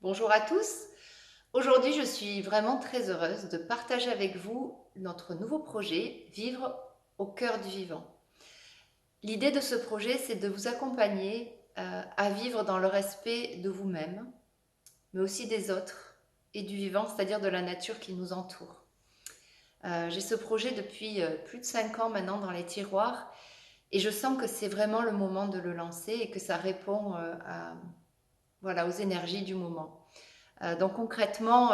Bonjour à tous. Aujourd'hui, je suis vraiment très heureuse de partager avec vous notre nouveau projet, Vivre au cœur du vivant. L'idée de ce projet, c'est de vous accompagner à vivre dans le respect de vous-même, mais aussi des autres et du vivant, c'est-à-dire de la nature qui nous entoure. J'ai ce projet depuis plus de 5 ans maintenant dans les tiroirs et je sens que c'est vraiment le moment de le lancer et que ça répond voilà, aux énergies du moment. Donc concrètement,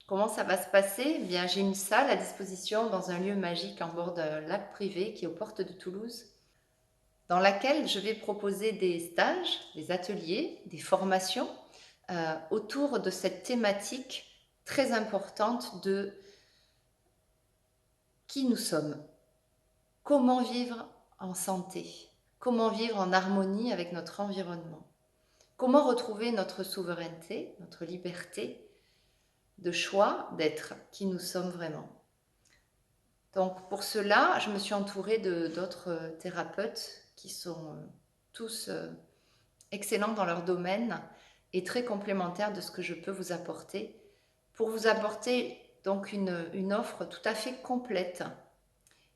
comment ça va se passer? Eh bien, j'ai une salle à disposition dans un lieu magique en bord d'un lac privé qui est aux portes de Toulouse, dans laquelle je vais proposer des stages, des ateliers, des formations autour de cette thématique très importante de qui nous sommes, comment vivre en santé, comment vivre en harmonie avec notre environnement, comment retrouver notre souveraineté, notre liberté de choix d'être qui nous sommes vraiment. Donc pour cela, je me suis entourée d'autres thérapeutes qui sont tous excellents dans leur domaine et très complémentaires de ce que je peux vous apporter, pour vous apporter donc une offre tout à fait complète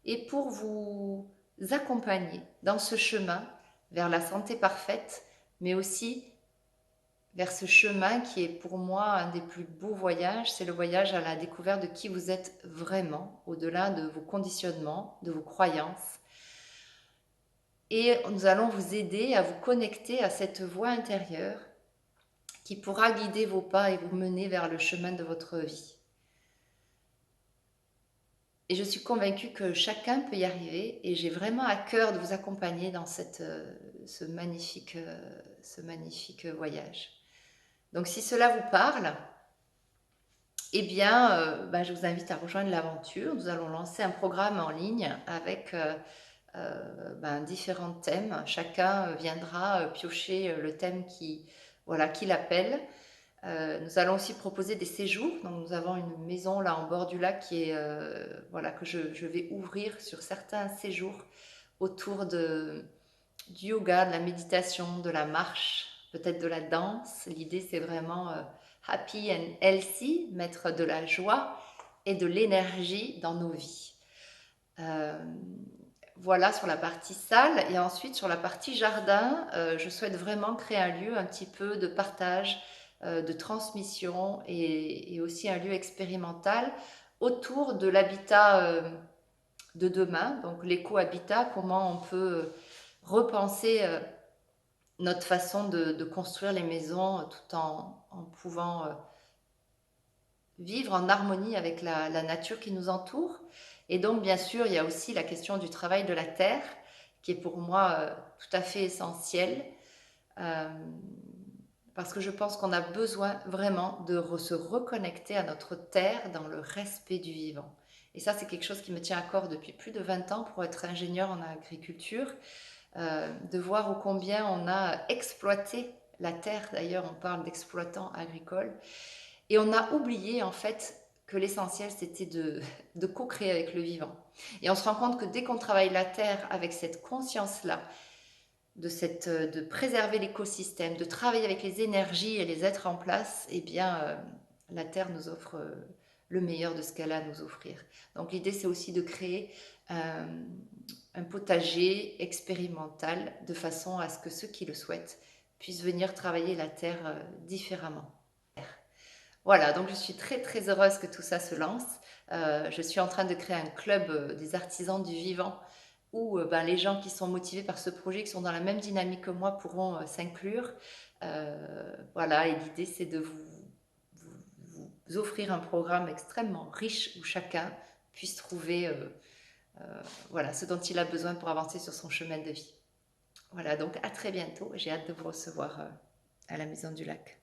et pour vous accompagner dans ce chemin vers la santé parfaite, mais aussi vers ce chemin qui est pour moi un des plus beaux voyages, c'est le voyage à la découverte de qui vous êtes vraiment, au-delà de vos conditionnements, de vos croyances. Et nous allons vous aider à vous connecter à cette voix intérieure qui pourra guider vos pas et vous mener vers le chemin de votre vie. Et je suis convaincue que chacun peut y arriver et j'ai vraiment à cœur de vous accompagner dans ce magnifique voyage. Donc si cela vous parle, eh bien, je vous invite à rejoindre l'aventure. Nous allons lancer un programme en ligne avec différents thèmes. Chacun viendra piocher le thème qui l'appelle. Nous allons aussi proposer des séjours. Donc, nous avons une maison là en bord du lac que je vais ouvrir sur certains séjours autour du yoga, de la méditation, de la marche, peut-être de la danse. L'idée, c'est vraiment happy and healthy, mettre de la joie et de l'énergie dans nos vies. Voilà sur la partie salle. Et ensuite, sur la partie jardin, je souhaite vraiment créer un lieu un petit peu de partage, de transmission et aussi un lieu expérimental autour de l'habitat de demain, donc l'éco-habitat, comment on peut repenser notre façon de construire les maisons tout en pouvant vivre en harmonie avec la nature qui nous entoure. Et donc, bien sûr, il y a aussi la question du travail de la terre, qui est pour moi tout à fait essentielle, euh, parce que je pense qu'on a besoin vraiment de se reconnecter à notre terre dans le respect du vivant. Et ça, c'est quelque chose qui me tient à cœur depuis plus de 20 ans pour être ingénieur en agriculture, de voir ô combien on a exploité la terre. D'ailleurs, on parle d'exploitants agricoles. Et on a oublié en fait que l'essentiel c'était de co-créer avec le vivant. Et on se rend compte que dès qu'on travaille la terre avec cette conscience-là, de préserver l'écosystème, de travailler avec les énergies et les êtres en place, eh bien la terre nous offre le meilleur de ce qu'elle a à nous offrir. Donc l'idée c'est aussi de créer un potager expérimental de façon à ce que ceux qui le souhaitent puissent venir travailler la terre différemment. Voilà, donc je suis très très heureuse que tout ça se lance. Je suis en train de créer un club des artisans du vivant où les gens qui sont motivés par ce projet, qui sont dans la même dynamique que moi, pourront s'inclure. Voilà, et l'idée c'est de vous offrir un programme extrêmement riche où chacun puisse trouver voilà, ce dont il a besoin pour avancer sur son chemin de vie. Voilà, donc à très bientôt. J'ai hâte de vous recevoir à la Maison du Lac.